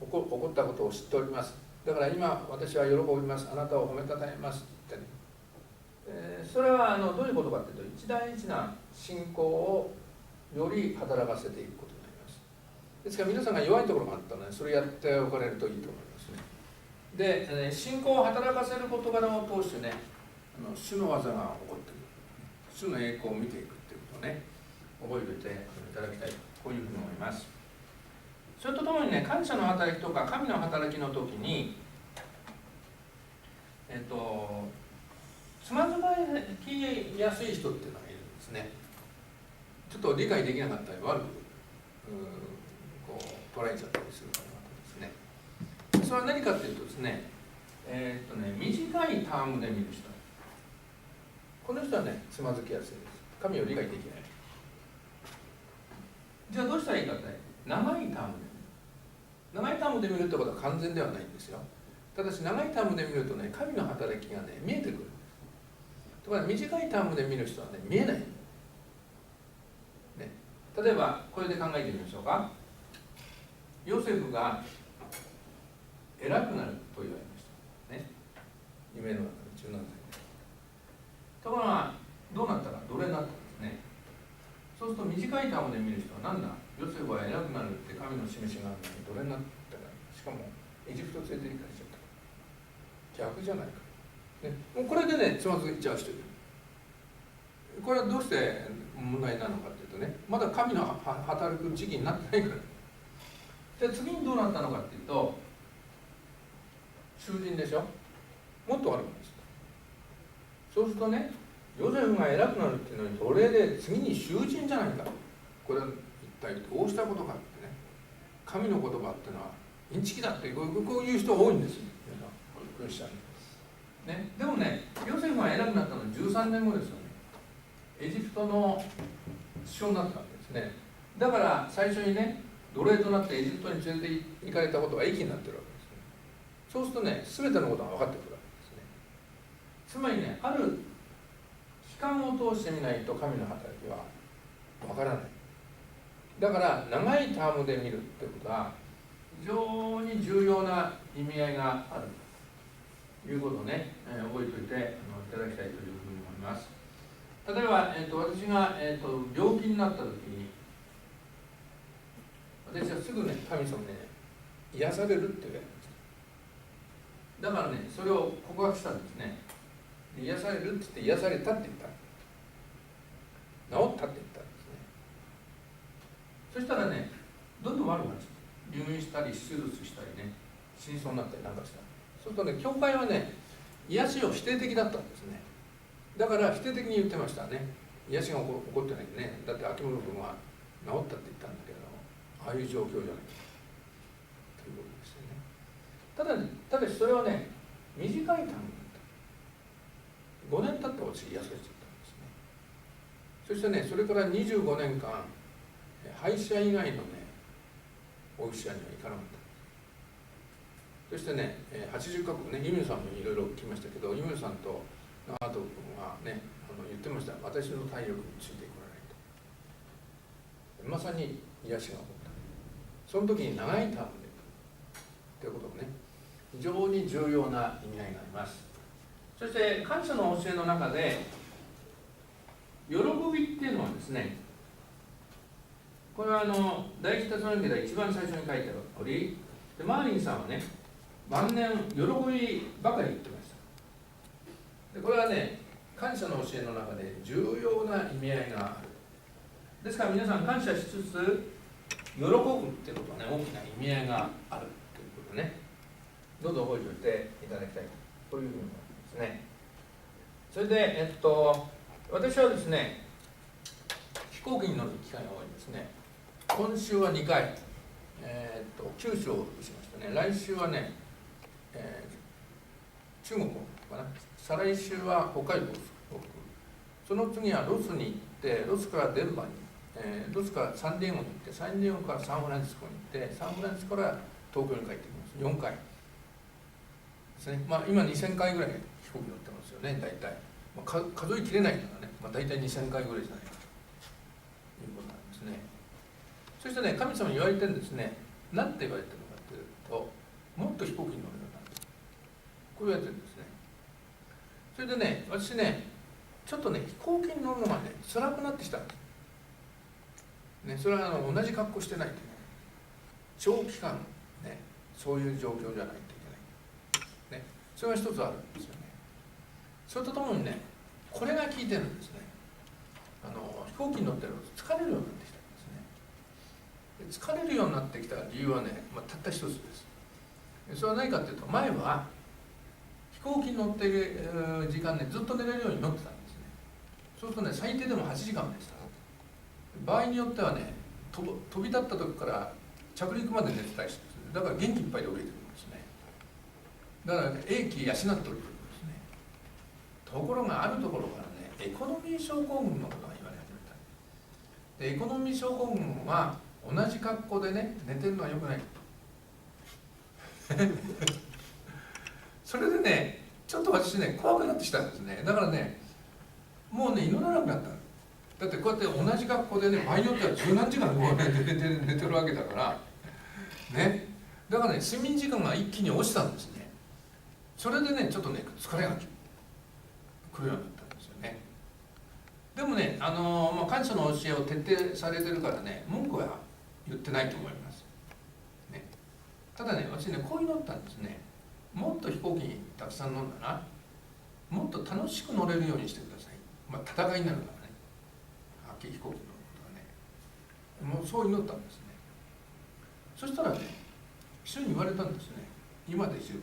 起こったことを知っております。だから今私は喜びます。あなたを褒めたたえますってね。それはどういうことかというと一大事な信仰をより働かせていくことになります。ですから皆さんが弱いところがあったのでそれやっておかれるといいと思いますね。で、信仰を働かせる事柄を通してね主の技が起こっている主の栄光を見ていくっていうことをね覚えておいていただきたいこういうふうに思います。それとともにね感謝の働きとか神の働きの時につまずまきやすい人っていうのがいるんですね。ちょっと理解できなかったり悪くこう捉えちゃったりする方々ですね。それは何かっていうとですね短いタームで見る人この人はねつまずきやすいです。神を理解できない。じゃあどうしたらいいかって長いタームで見る。長いタームで見るってことは完全ではないんですよ。ただし長いタームで見るとね神の働きがね見えてくる。ところが短いタームで見る人はね見えない、ね、例えばこれで考えてみましょうか。ヨセフが偉くなると言われましたね。夢の中で17歳で。ところがどうなったか奴隷になったんですね。そうすると短いタームで見る人は何だヨセフは偉くなるって神の示しがあるのに奴隷になったからしかもエジプト連れて行かれちゃった逆じゃないか、ね、もうこれでねつまずいちゃう人いる。これはどうして問題なのかというとねまだ神の働く時期になってないから。で次にどうなったのかっていうと囚人でしょ。もっと悪くないです。そうするとねヨセフが偉くなるっていうのに奴隷で次に囚人じゃないか。これは一体どうしたことかってね神の言葉っていうのはインチキだってこういう人多いんですよ。クリスチャンね。でもねヨセフが偉くなったのは13年後ですよね。エジプトの首相になったわけですね。だから最初にね奴隷となってエジプトに連れて行かれたことが益になってるわけですね。そうするとね全てのことが分かってくるわけですね。つまりねある期間を通してみないと神の働きは分からない。だから長いタームで見るってことは非常に重要な意味合いがあるということをね、覚えておいていただきたいというふうに思います。例えば、私が、病気になった時に私はすぐね神様にね癒されるって言われました。だからねそれを告白したんですね。癒されるって言って癒されたって言った。治ったって言ったんですね。そしたらねどんどん悪くなっちゃう。入院したり手術したりね死にそうになったりなんかした。そうするとね教会はね癒しを否定的だったんですね。だから否定的に言ってましたね。癒しが起こってないね。だって秋元君は治ったって言ったんだけどああいう状況じゃないということですよね。ただしそれはね短いタームだった。5年経って私癒されちゃったんですね。そしてね、それから25年間歯医者以外のねお医者には行かなかった。そしてね、80カ国ね、ユミルさんもいろいろ聞きましたけど、ユミルさんと長門君はね言ってました。私の体力についてこられないと。まさに癒しが起こった。その時に長いタームで行くということもね、非常に重要な意味合いがあります。そして感謝の教えの中で喜びっていうのはですね、これは第一テサロニケで一番最初に書いてある通りで、マーリンさんはね晩年喜びばかり言ってました。でこれはね、感謝の教えの中で重要な意味合いがある。ですから皆さん感謝しつつ喜ぶっていうことはね、大きな意味合いがあるということでね、どうぞ覚えておいていただきたいというふうに思いますね。それで私はですね、飛行機に乗る機会が多いですね。今週は2回、九州をしましたね。来週はね、中国かな。再来週は北海道、その次はロスに行って、ロスからデルバに、ロスからサンディエゴに行って、サンディエゴからサンフランシスコに行って、サンフランシスコから東京に帰ってきます。4回ですね。今2000回ぐらい飛行機乗ってますよね、大体。数えきれないからね、大体2000回ぐらいじゃないかということなんですね。そしてね、神様に言われてるんですね。何て言われてるのかというと、もっと飛行機に乗るようになる。こう言われてるんですね。それでね、私ね、ちょっとね、飛行機に乗るのがね、辛くなってきたんです。ね、それは同じ格好してないといけない。長期間、ね、そういう状況じゃないといけない。ね、それが一つあるんですよね。それとともにね、これが効いてるんですね。飛行機に乗ってると疲れるようになってきたんですね。で疲れるようになってきた理由はね、たった一つです。それは何かというと、前は飛行機に乗っている時間ね、ずっと寝れるように乗ってたんですね。そうするとね、最低でも8時間でした。場合によってはね、飛び立った時から着陸まで寝てたりして、だから元気いっぱいで降りてくるんですね。だから、ね、英気養って降りてくるんですね。ところがあるところからね、エコノミー症候群のことが言われ始めた。でエコノミー症候群は同じ格好でね、寝てるのは良くない。それでね、ちょっと私ね、怖くなってきたんですね。だからね、もうね、祈らなくなった。だってこうやって同じ格好でね、場合によっては十何時間寝てるわけだからね。だからね、睡眠時間が一気に落ちたんですね。それでね、ちょっとね、疲れが来るようになったんですよね。でもね、感謝の教えを徹底されてるからね、文句は言ってないと思います、ね。ただね、私ね、こう祈ったんですね。もっと飛行機にたくさん乗んだな、もっと楽しく乗れるようにしてください。戦いになるからね、飛行機乗ることがね、もうそう祈ったんですね。そしたらね、主に言われたんですね。今で十分、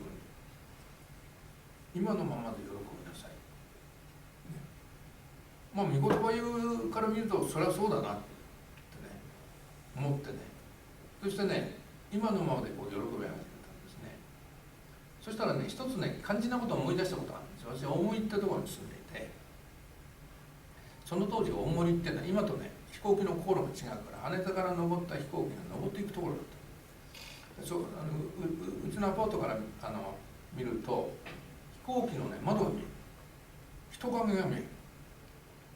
今のままで喜びなさい。御言葉言うから見ると、それはそうだなってね、思ってね、そしてね、今のままでこう喜び始めたんですね。そしたらね、一つね、肝心なことを思い出したことがあるんですよ。私、大森ってところに住んでいて、その当時、大森っていうのは、今とね、飛行機の航路が違うから、羽田から登った飛行機が登っていくところだった。うちのアパートから見ると、飛行機のね、窓が見える。人影が見える。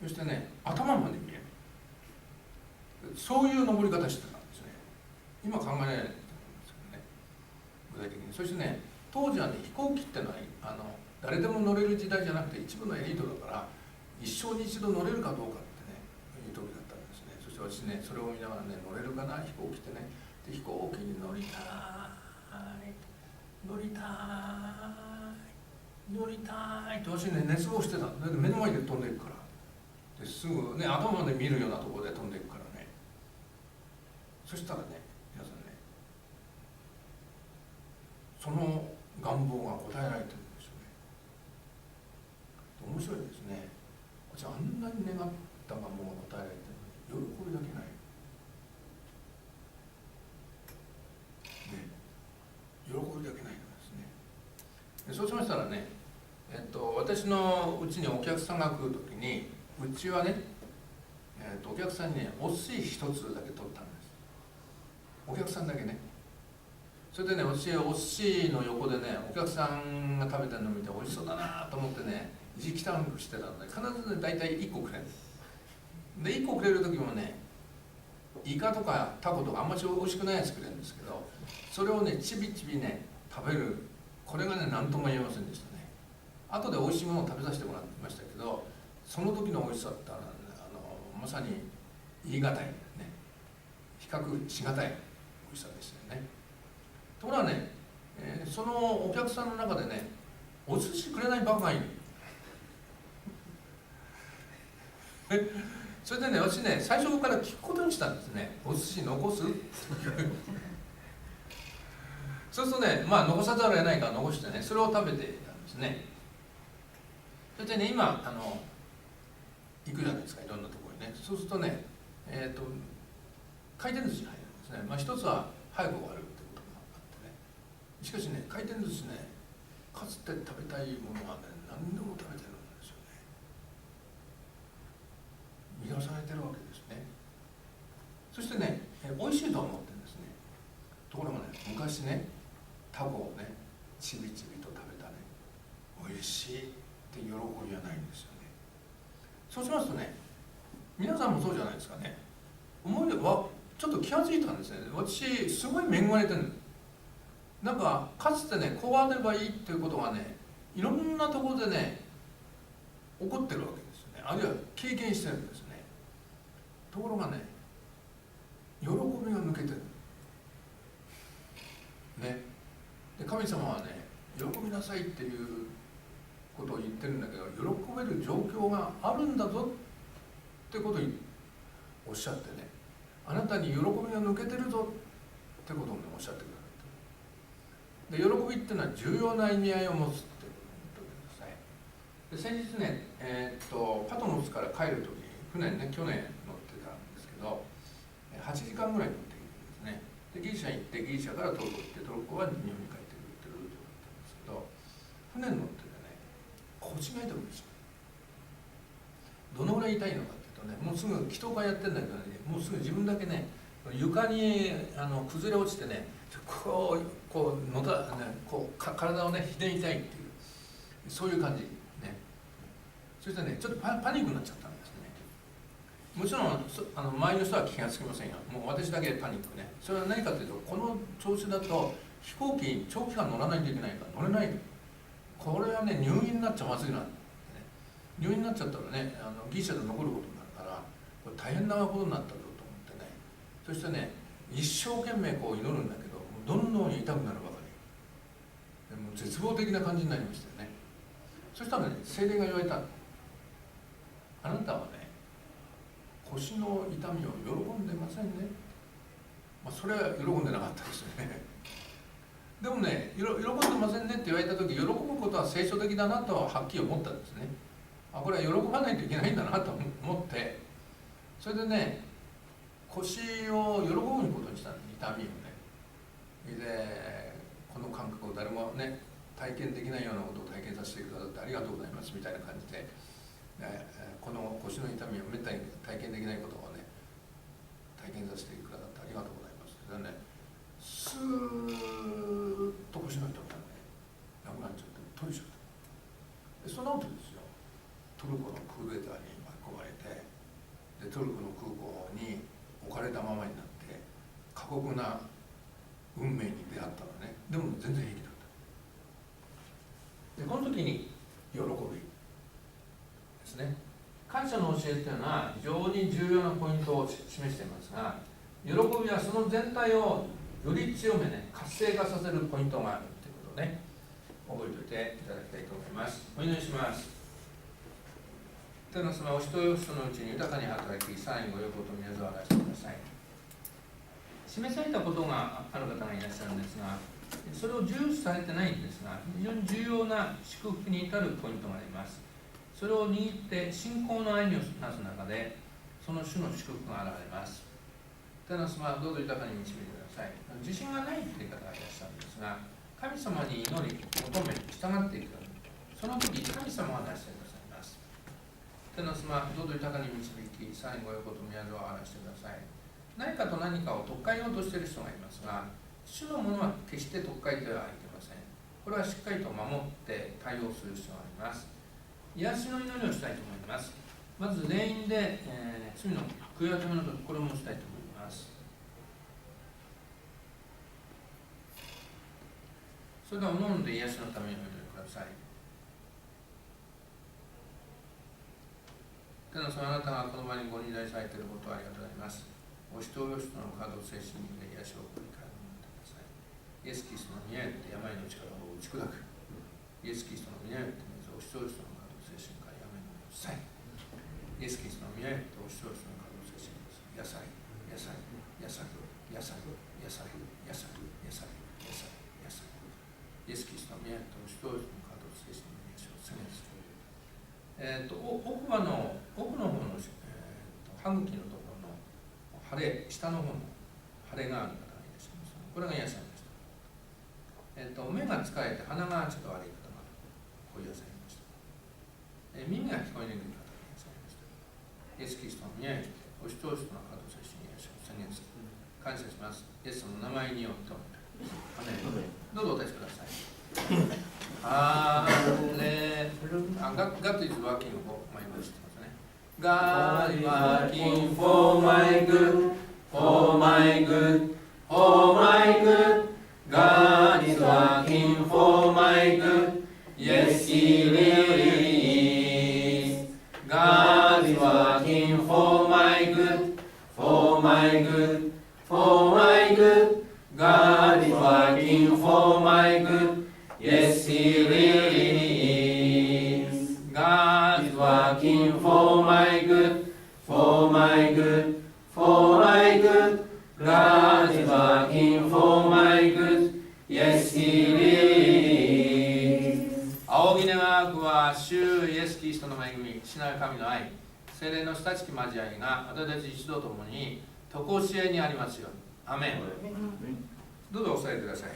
そしてね、頭まで見える。そういう登り方してたんですね。今考えられないと思うんですけどね、具体的に。そしてね、当時はね、飛行機ってのは誰でも乗れる時代じゃなくて、一部のエリートだから、一生に一度乗れるかどうかってね、いう時だったんですね。そして私ね、それを見ながらね、乗れるかな、飛行機ってね。で飛行機に乗りたい、乗りたい、乗りたいって私ね、熱望してたんだ。目の前で飛んでいくから。ですぐね、頭まで見るようなところで飛んでいくからね。そしたらね、皆さんね、その願望が応えられてるんですよね。面白いですね。私あんなに願った願望が応えられてるのに、喜びだけない。喜びだけないんですね。そうしましたらね、私私のうちにお客さんが来るときに、うちはね、お客さんにね、お寿司一つだけ取ったんです。お客さんだけね。それでね、私お寿司の横でね、お客さんが食べてるのを見て美味しそうだなと思ってね、意地汚くしてたので、必ずね、大体1個くれる。で、1個くれる時もね、イカとかタコとかあんまり美味しくないやつくれるんですけど、それをね、ちびちびね、食べる。これがね、何とも言えませんでしたね。後で美味しいものを食べさせてもらってましたけど、その時の美味しさってまさに言い難い、ね、比較し難い美味しさですよね。ところがね、そのお客さんの中でね、お寿司くれないバカがいる。それでね、私ね、最初から聞くことにしたんですね。お寿司残すそうするとね、まあ残さざるを得ないから残してね、それを食べてたんですね。そしてね、今行くじゃないですか、いろんなところにね。そうするとね、回転寿司に入るんですね。まあ一つは早く終わるってことがあってね。しかしね、回転寿司ね、かつて食べたいものはね、何でも食べてるんですよね。見出されてるわけですね。そしてね、美味しいと思ってるんですね。ところがね、昔ね、タコをね、ちびちびと食べたね、美味しいって喜びはないんですよね。そうしますとね、皆さんもそうじゃないですかね。思い出はちょっと気が付いたんですね。私すごい恵まれてるんです。なんかかつてね、こうあればいいっていうことがね、いろんなところでね、起こってるわけですよね。あるいは経験してるんですね。ところがね、喜びが抜けてるね。で、神様はね、喜びなさいっていうことを言ってるんだけど、喜べる状況があるんだぞってことをおっしゃってね、あなたに喜びが抜けてるぞってことを、ね、おっしゃってくださって、で、喜びっていうのは重要な意味合いを持つってことを言ってください。で、先日ね、パトモスから帰るときに船ね、去年乗ってたんですけど、8時間ぐらい乗っているんですね。で、ギリシャに行って、ギリシャからトルコ行って、トルコは日本に帰ってくるっていうルートだったんですけど、船に乗っててね、腰が痛くなっちゃう。どのぐらい痛いのかっていうとね、もうすぐ祈祷会やってんだけどね、もうすぐ自分だけね、床に崩れ落ちてね、こうのだ、ね、こう体をね、ひねりたいっていう、そういう感じね。そしてね、ちょっとパニックになっちゃったんですね。もちろん周りの人は気がつきませんよ。もう私だけパニックね。それは何かというと、この調子だと飛行機に長期間乗らないといけないから乗れない。これはね、入院になっちゃまずいなってね。入院になっちゃったらね、ギリシャで残ることになるから、これ大変なことになったぞと思ってね。そしてね、一生懸命こう祈るんだけど、どんどん痛くなるばかり。でも絶望的な感じになりましたよね。そしたらね、聖霊が言われた。あなたはね、腰の痛みを喜んでませんね。まあ、それは喜んでなかったですよね。でもね、喜んでませんねって言われた時、喜ぶことは聖書的だなとははっきり思ったんですね。あ、これは喜ばないといけないんだなと思って、それでね、腰を喜ぶことにしたの、痛みをね。で、この感覚を誰もね、体験できないようなことを体験させてくださってありがとうございますみたいな感じで、この腰の痛みをめったに体験できないことをね、体験させてくださってありがとうございます。それでね、スーッと腰の痛みがね、なくなっちゃって取れちゃった。で、その後ですよ、トルコのクーデターに巻き込まれて、でトルコの空港に置かれたままになって過酷な運命に出会ったのね。でも全然平気だった。でこの時に喜びですね。感謝の教えっていうのは非常に重要なポイントを示していますが、喜びはその全体をより強めね、活性化させるポイントがあるということをね、覚えておいていただきたいと思います。お祈りします。天の様、お人よ人のうちに豊かに働き、さらにご予ことを皆沢らしてください。示されたことがある方がいらっしゃるんですが、それを重視されてないんですが、非常に重要な祝福に至るポイントがあります。それを握って信仰の歩みをなす中で、その種の祝福が現れます。天の様、どうぞ豊かに導いてください。自信がないという方がいらっしゃるんですが、神様に祈り、求め、従っていく。そその時神様が出してくださいます。天の様、どうぞ豊かに導き、最後横と宮沢を表してください。何かと何かを取っ換えようとしている人がいますが、主のものは決して取っ換えてはいけません。これはしっかりと守って対応する必要があります。癒しの祈りをしたいと思います。まず全員で、罪の悔い改めのところもしたいと思います。それではおのおので癒しのためにお祈りください。天の様、あなたがこの場にご臨在されていることをありがとうございます。お人お人の角を精神に癒しを送り返ってください。イエス・キリストの宮によって病の力を打ち砕く。イエス・キリストの宮によってお人お人の角を精神から病のをさい。イエス・キリストの宮によってお人お人の角を精神から野菜、野菜、野菜、野菜、野菜、野菜、野菜、野菜、野菜。イエス・キリストの宮によってお人お人の角を精神に癒しを宣言する。奥歯の奥の方の、歯茎のところの腫れ、下の方の腫れがある方がいらっしゃいます。これが癒されました。目が疲れて鼻がちょっと悪い方がこう癒されました。耳が聞こえにくい方が癒されました。イエス・キリストの宮によってお人お人の角を精神に癒しを宣言する。感謝します。イエスの名前によってアメン。どうぞお立ちください。God is working for my good. God is working for my good, for my good, for my good. God is working for my good. Yes, He really is. God is working for my good, for my good, for my good. God is working for my good. Yes, He really is. God is working for my good, for my good, for my good. God is working for my good. Yes, He really is. 仰ぎ願わくは主イエス・キリストの恵み、父なる神の愛、聖霊の親しき交わりが私たち一同ともに常しえにありますように。アメン。どうぞお伝えください。